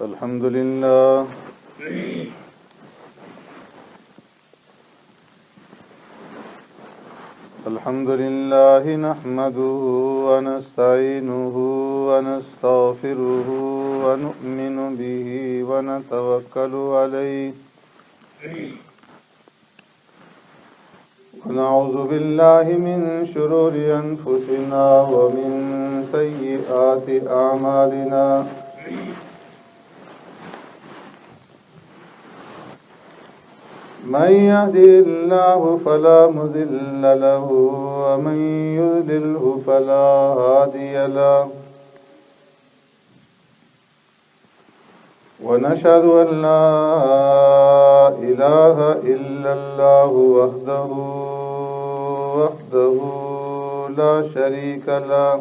الحمد لله الحمد لله نحمده ونستعينه ونستغفره ونؤمن به ونتوكل عليه ونعوذ بالله من شرور أنفسنا ومن سيئات أعمالنا من يهده الله فلا مضل له ومن يضلله فلا هادي له ونشهد أن لا إله إلا الله وحده لا شريك له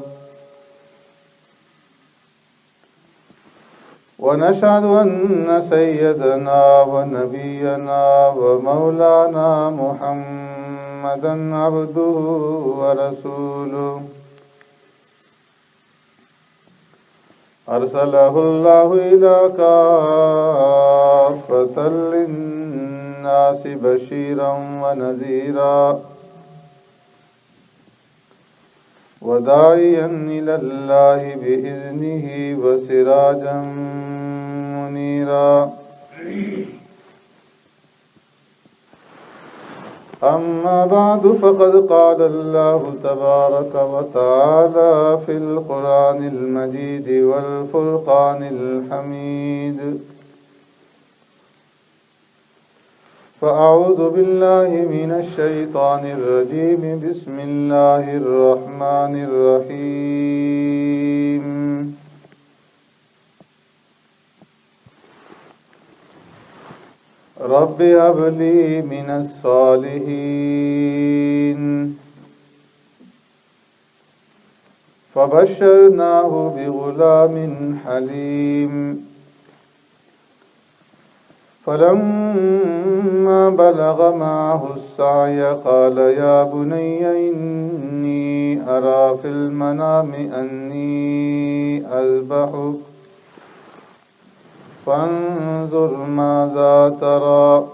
ونشهد أن سيدنا ونبينا ومولانا محمدا عبده ورسوله أرسله الله إلى كافة للناس بشيرا ونذيرا وداعيا إلى الله بإذنه وسراجا منيرا أما بعد فقد قال الله تبارك وتعالى في القرآن المجيد والفرقان الحميد فأعوذ بالله من الشيطان الرجيم بسم الله الرحمن الرحيم رب هب لي من الصالحين فبشرناه بغلام حليم فلما بلغ معه السعي قال يا بني إني أرى في المنام أني أذبحك فانظر ماذا ترى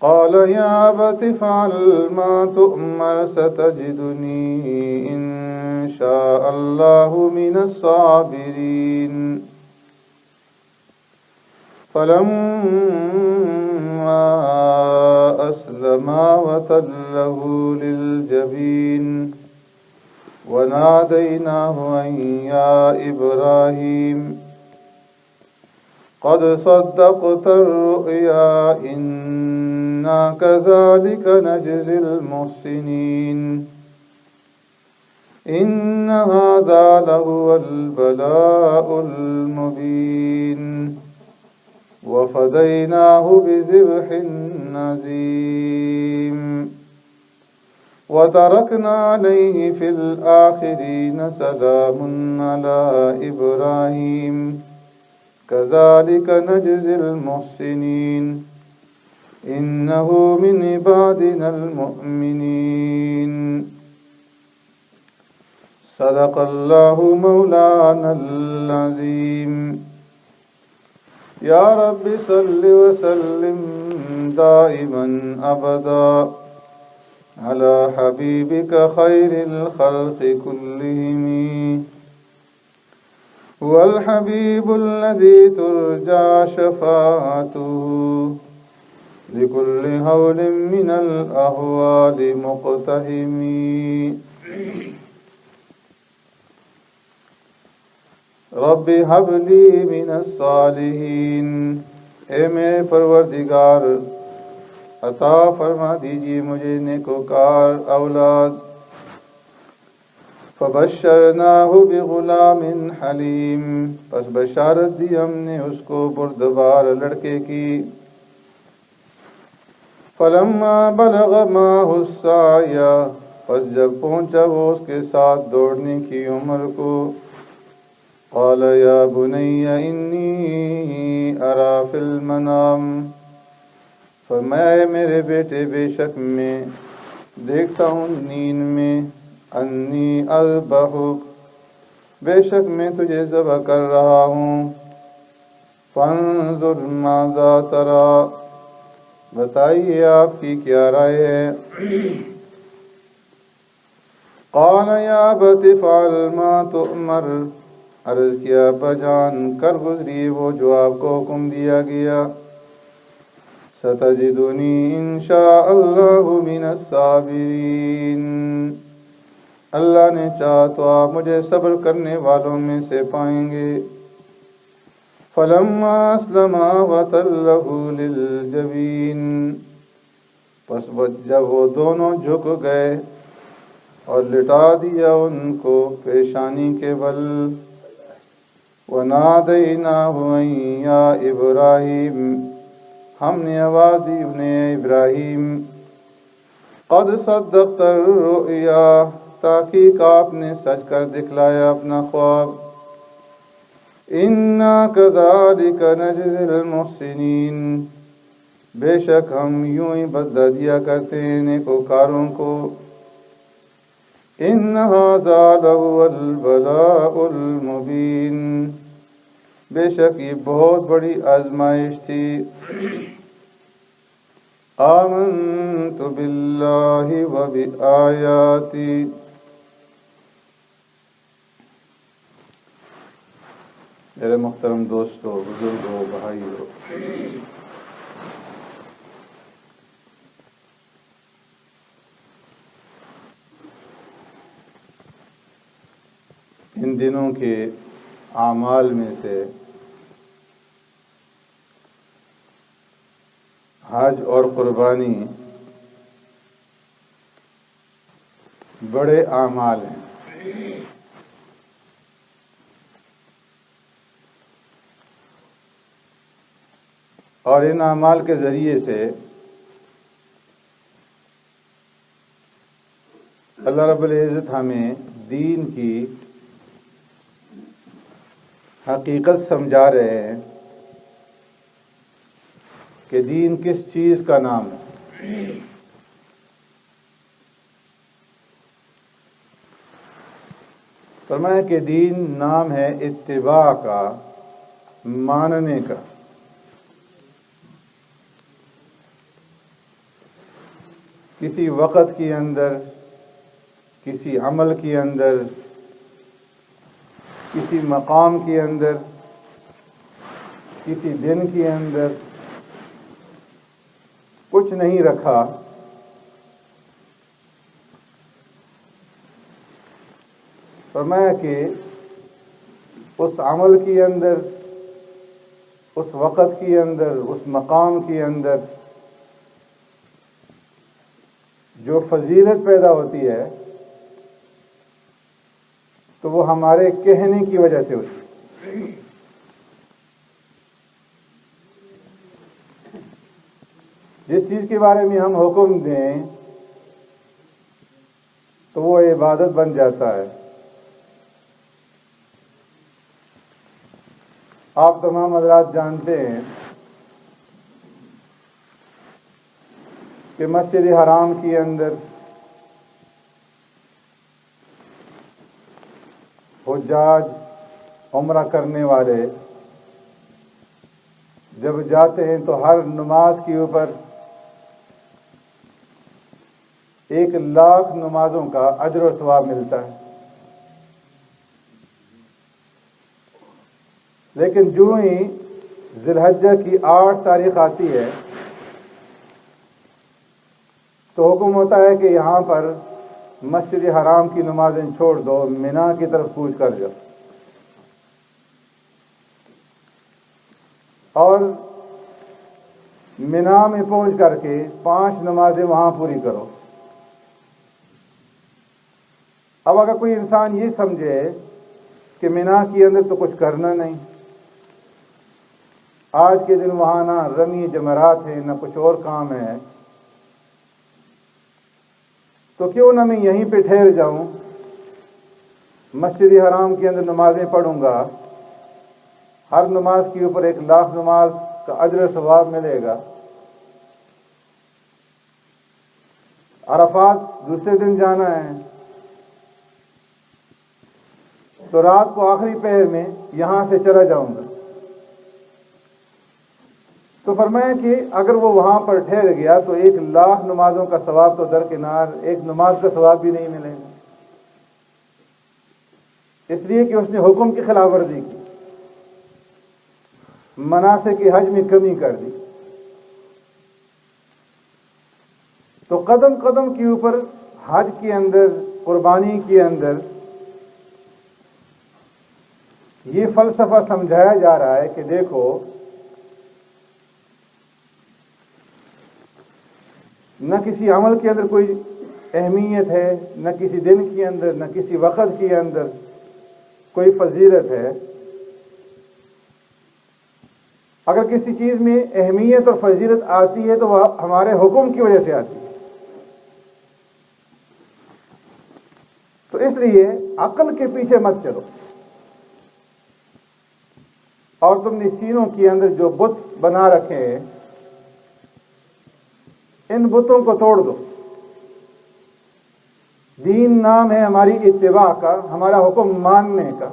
قال يا أبت افعل ما تؤمر ستجدني إن شاء الله من الصابرين فلما أسلما وتله للجبين وناديناه أن يا إبراهيم قد صدقت الرؤيا إنا كذلك نجزي المحسنين إن هذا لهو البلاء المبين وفديناه بذبح عظيم وتركنا عليه في الآخرين سلام على إبراهيم كذلك نجزي المحسنين إنه من عبادنا المؤمنين صدق الله مولانا العظيم يا رب صل وسلم دائما أبدا على حبيبك خير الخلق كلهم هو الحبيب الذي ترجى شفاعته لكل هول من الأهوال مقتحم رب هب لي من الصالحين اے میرے پروردگار عطا فرما دیجیے مجھے نیکوکار اولاد فبشرناہ بغلام حلیم پس بشارت دی ہم نے اس کو بردبار لڑکے کی فلما بلغ معہ السعی پس جب پہنچا وہ اس کے ساتھ دوڑنے کی عمر کو قال یا بنی انی ارى فی المنام فرمایا میرے بیٹے بے شک میں دیکھتا ہوں نیند میں انی اذبحک بے شک میں تجھے ذبح کر رہا ہوں، فانظر ماذا ترى، بتائیے آپ کی کیا رائے ہے؟ قال یا ابت افعل ما تؤمر، عرض کیا ابا جان کر گزری وہ جو آپ کو حکم دیا گیا، ستجدنی انشاء اللہ من الصابرین، اللہ نے چاہا تو آپ مجھے صبر کرنے والوں میں سے پائیں گے۔ فلما اسلما وتلہ للجبین، پس جب وہ دونوں جھک گئے اور لٹا دیا ان کو پیشانی کے بل، وَنَادَيْنَاهُ أَن يَا إِبْرَاهِيمُ، ہم نے آواز دی انہیں ابراہیم، قد صدقت الرؤیا، تحقیق آپ نے سچ کر دکھلایا اپنا خواب، اِنَّا كَذَلِكَ نَجْزِي الْمُحْسِنِينَ، بے شک ہم یوں ہی بدلہ دیا کرتے ہیں نیکوکاروں کو، إِنَّ هَذَا لَهُوَ الْبَلَاءُ الْمُبِينُ، بے شک یہ بہت بڑی آزمائش تھی۔ آمنت باللہ وبآیاتی، میرے محترم دوستو، بزرگو، بھائیو، ان دنوں کے اعمال میں سے حج اور قربانی بڑے اعمال ہیں، اور ان اعمال کے ذریعے سے اللہ رب العزت ہمیں دین کی حقیقت سمجھا رہے ہیں کہ دین کس چیز کا نام ہے۔ فرمایا کہ دین نام ہے اتباع کا، ماننے کا۔ کسی وقت کے اندر، کسی عمل کے اندر، کسی مقام کے اندر، کسی دن کے اندر کچھ نہیں رکھا، فرمایا کہ اس عمل کے اندر، اس وقت کے اندر، اس مقام کے اندر جو فضیلت پیدا ہوتی ہے تو وہ ہمارے کہنے کی وجہ سے ہوتی ہے۔ جس چیز کے بارے میں ہم حکم دیں تو وہ عبادت بن جاتا ہے۔ آپ تمام حضرات جانتے ہیں کہ مسجد حرام کے اندر حجاج، عمرہ کرنے والے جب جاتے ہیں تو ہر نماز کے اوپر 1,00,000 نمازوں کا اجر و ثواب ملتا ہے، لیکن جو ہی ذی الحجہ کی 8 تاریخ آتی ہے تو حکم ہوتا ہے کہ یہاں پر مسجد حرام کی نمازیں چھوڑ دو، مینا کی طرف کوچ کر جاؤ، اور مینا میں پہنچ کر کے 5 نمازیں وہاں پوری کرو۔ اب اگر کوئی انسان یہ سمجھے کہ مینا کے اندر تو کچھ کرنا نہیں، آج کے دن وہاں نہ رمی جمرات ہیں، نہ کچھ اور کام ہے، تو کیوں نہ میں یہیں پہ ٹھہر جاؤں، مسجد حرام کے اندر نمازیں پڑھوں گا، ہر نماز کے اوپر 1,00,000 نماز کا اجر ثواب ملے گا، عرفات دوسرے دن جانا ہے، تو رات کو آخری پہر میں یہاں سے چلا جاؤں گا۔ تو فرمایا کہ اگر وہ وہاں پر ٹھہر گیا تو 1,00,000 نمازوں کا ثواب تو درکنار، ایک نماز کا ثواب بھی نہیں ملے گا، اس لیے کہ اس نے حکم کی خلاف ورزی کی، مناسک کی حج میں کمی کر دی۔ تو قدم قدم کے اوپر حج کے اندر، قربانی کے اندر یہ فلسفہ سمجھایا جا رہا ہے کہ دیکھو نہ کسی عمل کے اندر کوئی اہمیت ہے، نہ کسی دن کے اندر، نہ کسی وقت کے اندر کوئی فضیلت ہے۔ اگر کسی چیز میں اہمیت اور فضیلت آتی ہے تو وہ ہمارے حکم کی وجہ سے آتی ہے۔ تو اس لیے عقل کے پیچھے مت چلو، اور تم نے سینوں کے اندر جو بت بنا رکھے ہیں ان بتوں کو توڑ دو۔ دین نام ہے ہماری اتباع کا، ہمارا حکم ماننے کا۔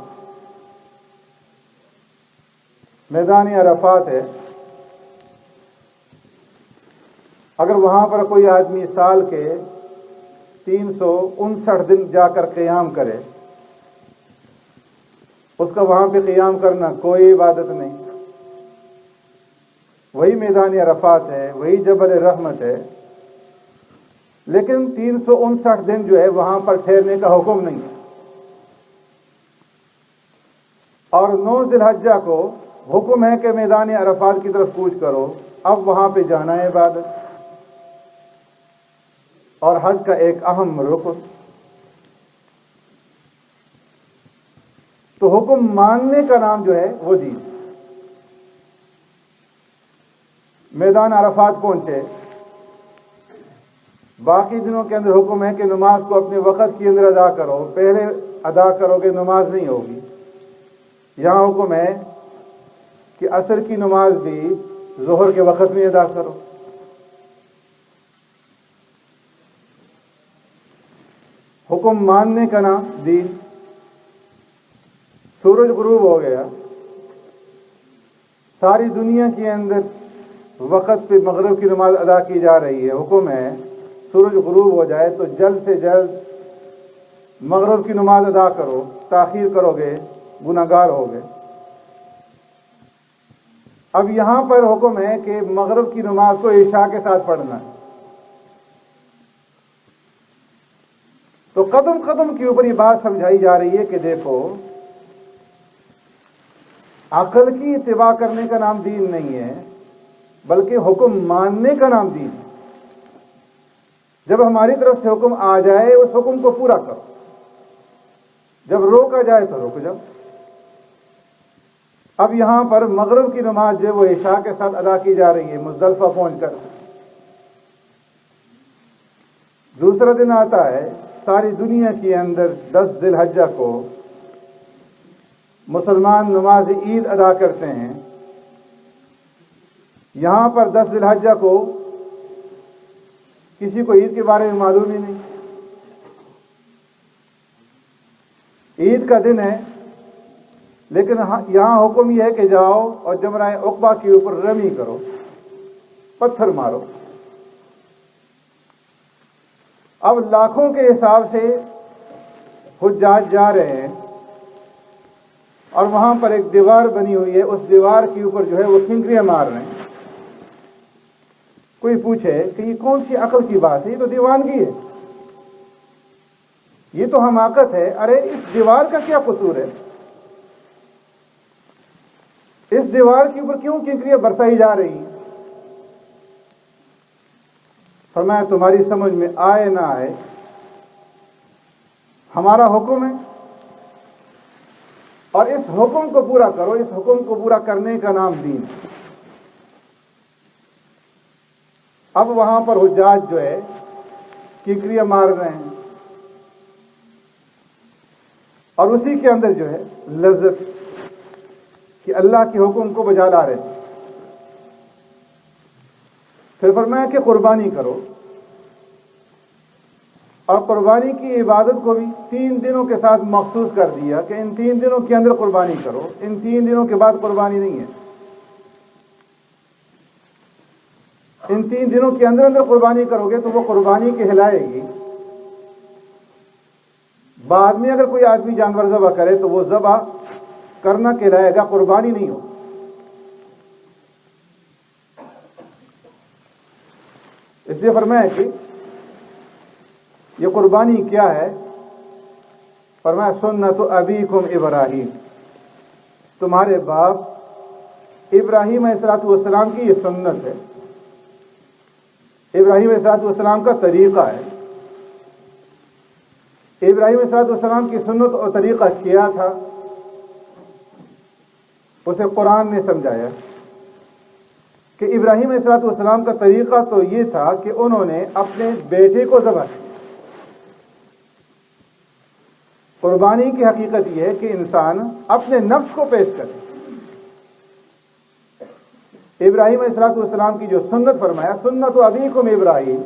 میدان عرفات ہے، اگر وہاں پر کوئی آدمی سال کے 359 دن جا کر قیام کرے، اس کا وہاں پہ قیام کرنا کوئی عبادت نہیں۔ وہی میدان عرفات ہے، وہی جبل رحمت ہے، لیکن 359 دن جو ہے وہاں پر ٹھہرنے کا حکم نہیں ہے۔ اور 9 ذی الحجہ کو حکم ہے کہ میدان عرفات کی طرف کوچ کرو، اب وہاں پہ جانا ہے عبادت اور حج کا ایک اہم رکن۔ تو حکم ماننے کا نام جو ہے وہ دین۔ میدان عرفات پہنچے، باقی دنوں کے اندر حکم ہے کہ نماز کو اپنے وقت کے اندر ادا کرو، پہلے ادا کرو گے نماز نہیں ہوگی۔ یہاں حکم ہے کہ عصر کی نماز بھی ظہر کے وقت میں ادا کرو۔ حکم ماننے کا نام دین۔ سورج غروب ہو گیا، ساری دنیا کے اندر وقت پہ مغرب کی نماز ادا کی جا رہی ہے، حکم ہے سورج غروب ہو جائے تو جلد سے جلد مغرب کی نماز ادا کرو، تاخیر کرو گے گناہگار ہوگے۔ اب یہاں پر حکم ہے کہ مغرب کی نماز کو عشاء کے ساتھ پڑھنا ہے۔ تو قدم قدم کے اوپر یہ بات سمجھائی جا رہی ہے کہ دیکھو عقل کی اتباع کرنے کا نام دین نہیں ہے، بلکہ حکم ماننے کا نام دین ہے۔ جب ہماری طرف سے حکم آ جائے اس حکم کو پورا کرو، جب روکا جائے تو رک جاؤ۔ اب یہاں پر مغرب کی نماز جو ہے وہ عشاء کے ساتھ ادا کی جا رہی ہے مزدلفہ پہنچ کر۔ دوسرا دن آتا ہے، ساری دنیا کے اندر 10 ذی الحجہ کو مسلمان نماز عید ادا کرتے ہیں۔ یہاں پر 10 ذی الحجہ کو کسی کو عید کے بارے میں معلوم ہی نہیں۔ عید کا دن ہے، لیکن یہاں حکم یہ ہے کہ جاؤ اور جمرہ عقبہ کے اوپر رمی کرو، پتھر مارو۔ اب لاکھوں کے حساب سے حجاج جا رہے ہیں اور وہاں پر ایک دیوار بنی ہوئی ہے، اس دیوار کے اوپر جو ہے وہ کنکریاں مار رہے ہیں۔ کوئی پوچھے کہ یہ کون سی عقل کی بات ہے، یہ تو دیوانگی ہے، یہ تو حماقت ہے۔ ارے اس دیوار کا کیا قصور ہے؟ اس دیوار کے اوپر کیوں کنکریاں برسائی جا رہی ہیں؟ فرمایا تمہاری سمجھ میں آئے نہ آئے، ہمارا حکم ہے اور اس حکم کو پورا کرو۔ اس حکم کو پورا کرنے کا نام دین ہے۔ اب وہاں پر حجاج جو ہے کنکریاں مار رہے ہیں اور اسی کے اندر جو ہے لذت کہ اللہ کے حکم کو بجا لا رہے ہیں۔ پھر فرمایا کہ قربانی کرو اور قربانی کی عبادت کو بھی 3 دنوں کے ساتھ مخصوص کر دیا کہ ان 3 دنوں کے اندر قربانی کرو، ان 3 دنوں کے بعد قربانی نہیں ہے، ان 3 دنوں کے اندر قربانی کرو گے تو وہ قربانی کہلائے گی۔ بعد میں اگر کوئی آدمی جانور ذبح کرے تو وہ ذبح کرنا کہلائے گا، قربانی نہیں ہو۔ اس لیے فرمایا کہ یہ قربانی کیا ہے؟ فرمایا سنت ابیکم ابراہیم، تمہارے باپ ابراہیم علیہ السلام کی یہ سنت ہے، ابراہیم علیہ السلام کا طریقہ ہے۔ ابراہیم علیہ السلام کی سنت اور طریقہ کیا تھا؟ اسے قرآن نے سمجھایا کہ ابراہیم علیہ السلام کا طریقہ تو یہ تھا کہ انہوں نے اپنے بیٹے کو ذبح کیا۔ قربانی کی حقیقت یہ ہے کہ انسان اپنے نفس کو پیش کرے۔ ابراہیم علیہ السلام کی جو سنت فرمایا سنت ابیکم ابراہیم،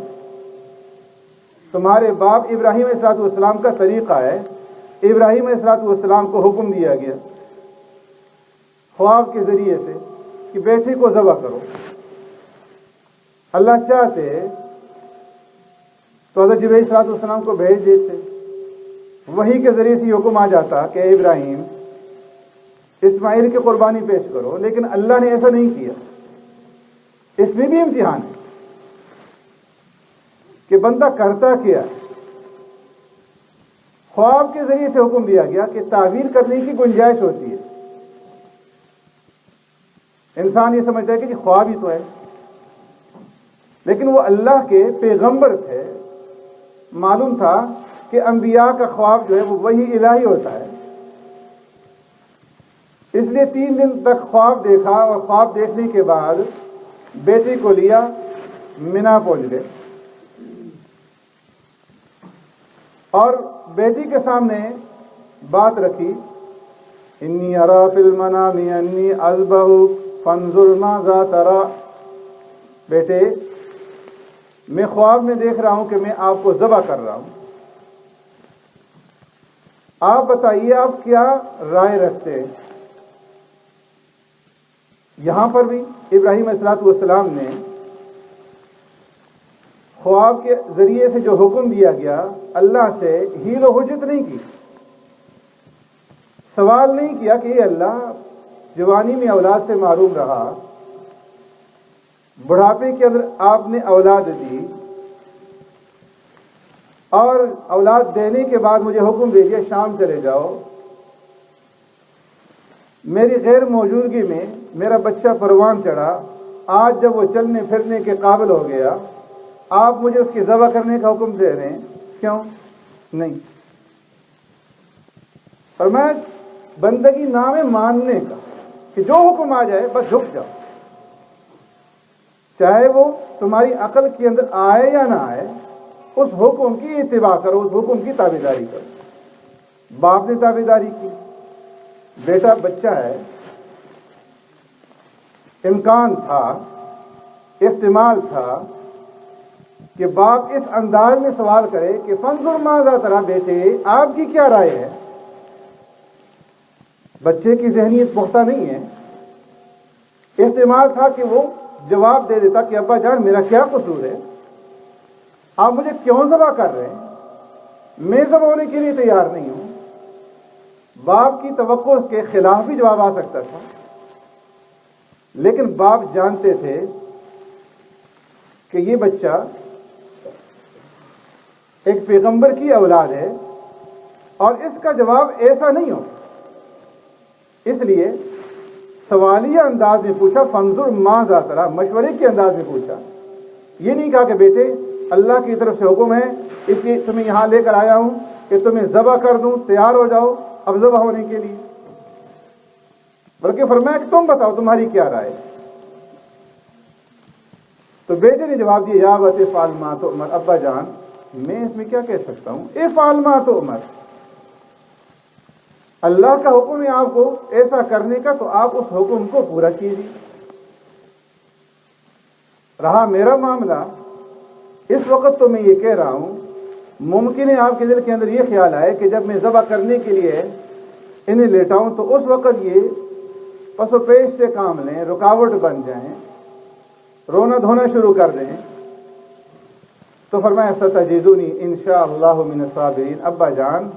تمہارے باپ ابراہیم علیہ السلام کا طریقہ ہے۔ ابراہیم علیہ السلام کو حکم دیا گیا خواب کے ذریعے سے کہ بیٹے کو ذبح کرو۔ اللہ چاہتے تو حضرت جبرائیل علیہ السلام کو بھیج دیتے، وحی کے ذریعے سے حکم آ جاتا کہ اے ابراہیم اسماعیل کی قربانی پیش کرو، لیکن اللہ نے ایسا نہیں کیا۔ اس میں بھی امتحان ہے کہ بندہ کرتا کیا ہے۔ خواب کے ذریعے سے حکم دیا گیا کہ تعبیر کرنے کی گنجائش ہوتی ہے۔ انسان یہ سمجھتا ہے کہ جی خواب ہی تو ہے، لیکن وہ اللہ کے پیغمبر تھے، معلوم تھا کہ انبیاء کا خواب جو ہے وہ وحی الہی ہوتا ہے۔ اس لیے 3 دن تک خواب دیکھا، اور خواب دیکھنے کے بعد بیٹی کو لیا، منا پہنچ گئے اور بیٹی کے سامنے بات رکھی، انی ارا فی المنام انی اذبحک فانظر ماذا تری، بیٹے میں خواب میں دیکھ رہا ہوں کہ میں آپ کو ذبح کر رہا ہوں، آپ بتائیے آپ کیا رائے رکھتے ہیں۔ یہاں پر بھی ابراہیم علیہ السلام نے خواب کے ذریعے سے جو حکم دیا گیا اللہ سے حیل و حجت نہیں کی، سوال نہیں کیا کہ یہ اللہ جوانی میں اولاد سے محروم رہا، بڑھاپے کے اندر آپ نے اولاد دی، اور اولاد دینے کے بعد مجھے حکم دے دیا شام چلے جاؤ، میری غیر موجودگی میں میرا بچہ پروان چڑھا، آج جب وہ چلنے پھرنے کے قابل ہو گیا آپ مجھے اس کی ذبح کرنے کا حکم دے رہے ہیں، کیوں نہیں؟ فرمایا بندگی نام ہے ماننے کا، کہ جو حکم آ جائے بس جھک جاؤ، چاہے وہ تمہاری عقل کے اندر آئے یا نہ آئے، اس حکم کی اتباع کرو، اس حکم کی تابعداری کرو۔ باپ نے تابعداری کی، بیٹا بچہ ہے، امکان تھا، احتمال تھا کہ باپ اس انداز میں سوال کرے کہ فانظر ماذا تری، بیٹے آپ کی کیا رائے ہے؟ بچے کی ذہنیت پختہ نہیں ہے، احتمال تھا کہ وہ جواب دے دیتا کہ ابا جان میرا کیا قصور ہے، آپ مجھے کیوں ذبح کر رہے ہیں، میں ذبح ہونے کے لیے تیار نہیں ہوں۔ باپ کی توقع کے خلاف بھی جواب آ سکتا تھا، لیکن باپ جانتے تھے کہ یہ بچہ ایک پیغمبر کی اولاد ہے اور اس کا جواب ایسا نہیں ہو، اس لیے سوالیہ انداز میں پوچھا، فانظر ماذا تری، مشورے کے انداز میں پوچھا۔ یہ نہیں کہا کہ بیٹے اللہ کی طرف سے حکم ہے اس لیے تمہیں یہاں لے کر آیا ہوں کہ تمہیں ذبح کر دوں، تیار ہو جاؤ اب ذبح ہونے کے لیے، بلکہ فرمایا کہ تم بتاؤ تمہاری کیا رائے۔ تو بیٹے نے جواب دیا، یا ابت افعل ما تؤمر، ابا جان میں اس میں کیا کہہ سکتا ہوں، افعل ما تؤمر، اللہ کا حکم ہے آپ کو ایسا کرنے کا تو آپ اس حکم کو پورا کیجیے۔ رہا میرا معاملہ، اس وقت تو میں یہ کہہ رہا ہوں ممکن ہے آپ کے دل کے اندر یہ خیال آئے کہ جب میں ذبح کرنے کے لیے انہیں لیٹاؤں تو اس وقت یہ پس و پیش سے کام لیں، رکاوٹ بن جائیں، رونا دھونا شروع کر دیں. تو فرمایا ستجدونی انشاءاللہ من الصابرین. ابا جان،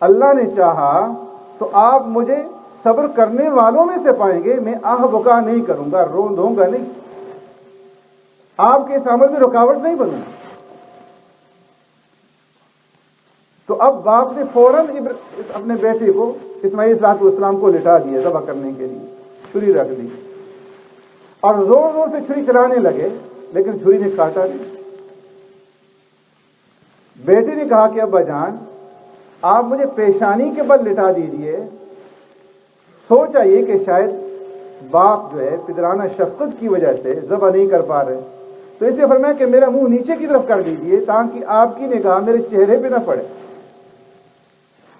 اللہ نے چاہا تو آپ مجھے صبر کرنے والوں میں سے پائیں گے. میں آہ بکا نہیں کروں گا، رو دوں گا نہیں، آپ کے اس عمل میں رکاوٹ نہیں بنوں گا. تو اب باپ نے فوراً اپنے بیٹے کو اسماعیل علیہ السلام کو لٹا دیا ذبح کرنے کے لیے، چھری رکھ دی اور زور زور سے چھری چلانے لگے، لیکن چھری نے کاٹا نہیں. بیٹے نے کہا کہ ابا جان، آپ مجھے پیشانی کے بل لٹا دیجیے. سوچا یہ کہ شاید باپ جو ہے پدرانہ شفقت کی وجہ سے ذبح نہیں کر پا رہے، تو اس لیے فرمایا کہ میرا منہ نیچے کی طرف کر دیجیے تاکہ آپ کی نگاہ میرے چہرے پہ نہ پڑے،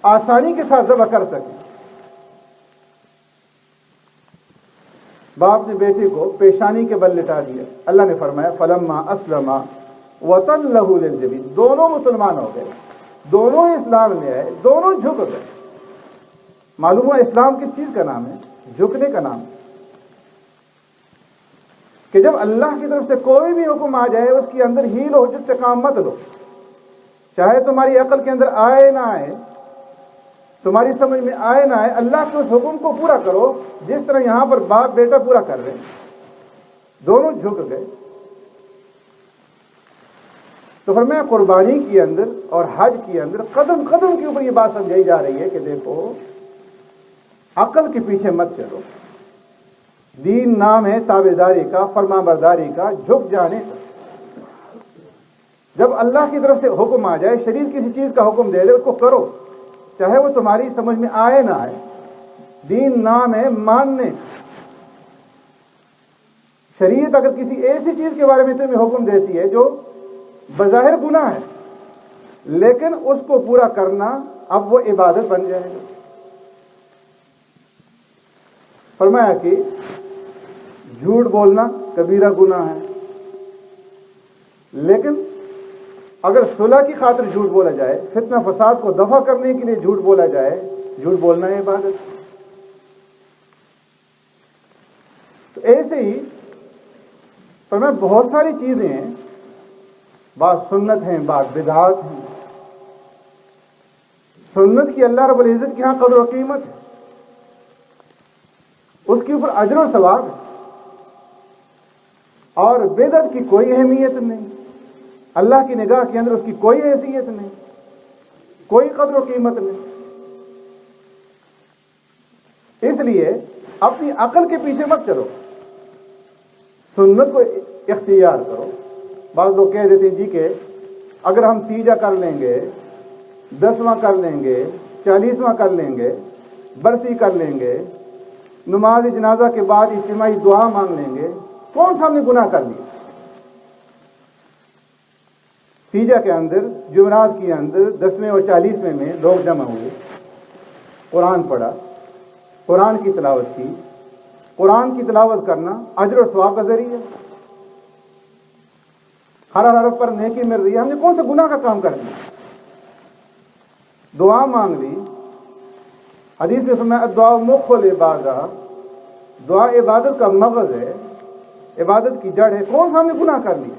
آسانی کے ساتھ ذبح کر سکیں. باپ نے بیٹے کو پیشانی کے بل لٹا دیا. اللہ نے فرمایا فلما اسلما وتلہ للجبین. دونوں مسلمان ہو گئے، دونوں اسلام لے آئے، دونوں جھک گئے. معلوم ہوا اسلام کس چیز کا نام ہے؟ جھکنے کا نام ہے. کہ جب اللہ کی طرف سے کوئی بھی حکم آ جائے اس کے اندر ہیل و حجت سے کام مت لو، چاہے تمہاری عقل کے اندر آئے نہ آئے، تمہاری سمجھ میں آئے نہ آئے، اللہ کے اس حکم کو پورا کرو جس طرح یہاں پر باپ بیٹا پورا کر رہے ہیں. دونوں جھک گئے. تو فرمایا قربانی کے اندر اور حج کے اندر قدم قدم کے اوپر یہ بات سمجھائی جا رہی ہے کہ دیکھو عقل کے پیچھے مت چلو. دین نام ہے تابعداری کا، فرما برداری کا، جھک جانے کا. جب اللہ کی طرف سے حکم آ جائے، شریر کسی چیز کا حکم دے دے، اس کو کرو چاہے وہ تمہاری سمجھ میں آئے نہ آئے. دین نام ہے ماننے. شریعت اگر کسی ایسی چیز کے بارے میں تمہیں حکم دیتی ہے جو بظاہر گناہ ہے، لیکن اس کو پورا کرنا اب وہ عبادت بن جائے گا. فرمایا کہ جھوٹ بولنا کبیرہ گناہ ہے، لیکن اگر صلح کی خاطر جھوٹ بولا جائے، فتنہ فساد کو دفع کرنے کے لیے جھوٹ بولا جائے، جھوٹ بولنا ہے عبادت. تو ایسے ہی فرمایا بہت ساری چیزیں ہیں، بعض سنت ہیں، بعض بدعات ہیں. سنت کی اللہ رب العزت کے ہاں قدر و قیمت ہے، اس کے اوپر اجر و ثواب ہے، اور بدعت کی کوئی اہمیت نہیں. اللہ کی نگاہ کے اندر اس کی کوئی حیثیت نہیں، کوئی قدر و قیمت نہیں. اس لیے اپنی عقل کے پیچھے مت چلو، سنت کو اختیار کرو. بعض لوگ کہہ دیتے ہیں جی کہ اگر ہم تیجا کر لیں گے، 10واں کر لیں گے، 40واں کر لیں گے، برسی کر لیں گے، نماز جنازہ کے بعد اجتماعی دعا مانگ لیں گے، کون سا ہم نے گناہ کر لیا؟ تیجا کے اندر، جمعرات کے اندر 10ویں اور 40ویں میں لوگ جمع ہوئے، قرآن پڑھا، قرآن کی تلاوت کی. قرآن کی تلاوت کرنا اجر و ثواب کا ذریعہ، ہر حرف پر نیکی مل رہی ہے. ہم نے کون سے گناہ کا کام کر دیا؟ دعا مانگ لی. حدیث میں فرمایا دعا مخ العبادہ، دعا عبادت کا مغز ہے، عبادت کی جڑ ہے. کون سا ہم نے گناہ کر لیا؟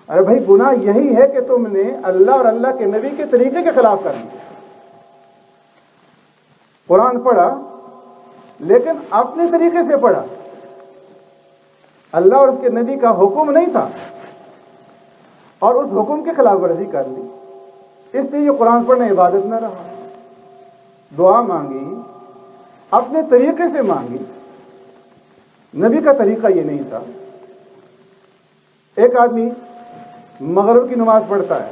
ارے بھائی گناہ یہی ہے کہ تم نے اللہ اور اللہ کے نبی کے طریقے کے خلاف کر لیا. قرآن پڑھا لیکن اپنے طریقے سے پڑھا، اللہ اور اس کے نبی کا حکم نہیں تھا، اور اس حکم کی خلاف ورزی کر لی. اس لیے یہ قرآن پڑھنا عبادت نہ رہا. دعا مانگی، اپنے طریقے سے مانگی، نبی کا طریقہ یہ نہیں تھا. ایک آدمی مغرب کی نماز پڑھتا ہے،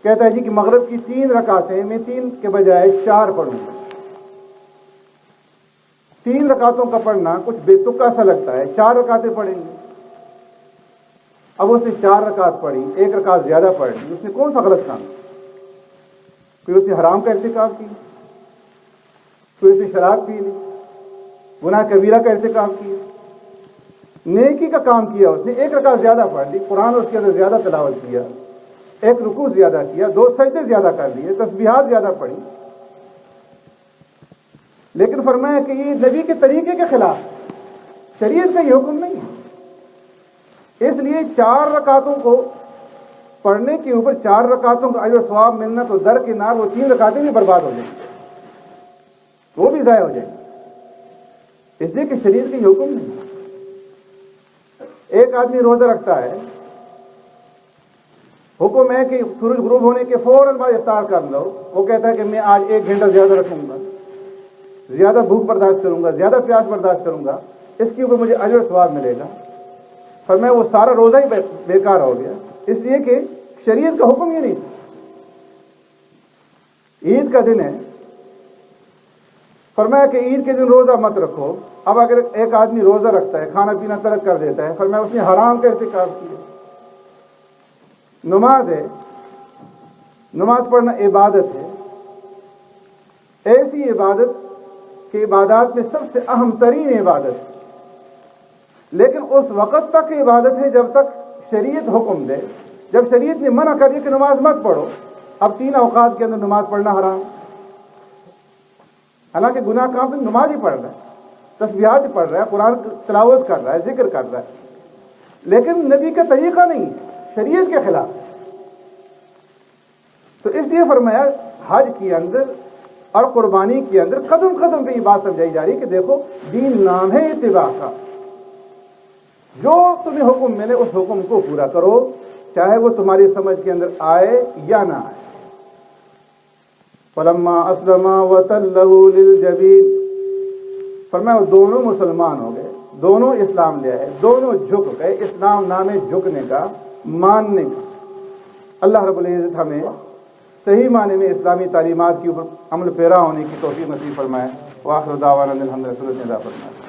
کہتا ہے جی کہ مغرب کی 3 رکعتیں میں 3 کے بجائے 4 پڑھوں گا. 3 رکعتوں کا پڑھنا کچھ بے تکا سا لگتا ہے، 4 رکعتیں پڑھیں گے. اب اس نے 4 رکعت پڑھی، 1 رکعت زیادہ پڑھ لی. اس نے کون سا غلط کام؟ کوئی اس نے حرام کا ارتکاب کی، کوئی اس نے شراب پی لی، گناہ کبیرہ کا ارتکاب کیا. نیکی کا کام کیا، اس نے 1 رکعت زیادہ پڑھ لی، قرآن اس کے اندر زیادہ تلاوت کیا، 1 رکوع زیادہ کیا، 2 سجدے زیادہ کر لیے، تسبیحات زیادہ پڑھی، لیکن فرمایا کہ یہ نبی کے طریقے کے خلاف، شریعت کا یہ حکم نہیں ہے۔ اس لیے 4 رکعتوں کو پڑھنے کے اوپر 4 رکعتوں کا اجر و ثواب ملنا تو درکنار، وہ 3 رکعتیں بھی برباد ہو جائیں گی، وہ بھی ضائع ہو جائیں گی، اس لیے کہ شریعت کا یہ حکم نہیں ہے۔ ایک آدمی روزہ رکھتا ہے، حکم ہے کہ سورج غروب ہونے کے فوراً بعد افطار کر لو، وہ کہتا ہے کہ میں آج 1 گھنٹہ زیادہ رکھوں گا، زیادہ بھوک برداشت کروں گا، زیادہ پیاس برداشت کروں گا، اس کے اوپر مجھے اجر و ثواب ملے گا، پر میں وہ سارا روزہ ہی بیکار ہو گیا، اس لیے کہ شریعت کا حکم یہ نہیں تھا۔ عید کا دن ہے، فرمایا کہ عید کے دن روزہ مت رکھو۔ اب اگر ایک آدمی روزہ رکھتا ہے، کھانا پینا ترک کر دیتا ہے، فرمایا اس نے حرام کا ارتکاب کیا۔ نماز ہے، نماز پڑھنا عبادت ہے، ایسی عبادت کہ عبادات میں سب سے اہم ترین عبادت، لیکن اس وقت تک عبادت ہے جب تک شریعت حکم دے۔ جب شریعت نے منع کر دیا کہ نماز مت پڑھو، اب 3 اوقات کے اندر نماز پڑھنا حرام، حالانکہ گناہ کام تو نماز ہی پڑھ رہا ہے، تسبیحات ہی پڑھ رہا ہے، قرآن تلاوت کر رہا ہے، ذکر کر رہا ہے، لیکن نبی کا طریقہ نہیں، شریعت کے خلاف۔ تو اس لیے فرمایا حج کے اندر اور قربانی کے اندر قدم قدم پہ یہ بات سمجھائی جا رہی کہ دیکھو دین نام ہے اتباع کا، جو تمہیں حکم ملے اس حکم کو پورا کرو، چاہے وہ تمہاری سمجھ کے اندر آئے یا نہ آئے۔ فلما اسلم وتلہ للجبین، فرمایا وہ دونوں مسلمان ہو گئے، دونوں اسلام لے آئے، دونوں جھک گئے۔ اسلام نام ہے جھکنے کا، ماننے کا۔ اللہ رب العزت ہمیں صحیح معنی میں اسلامی تعلیمات کے اوپر عمل پیرا ہونے کی توفیق نصیب فرمائے۔ وآخر دعوانا الحمد للہ فرمائے۔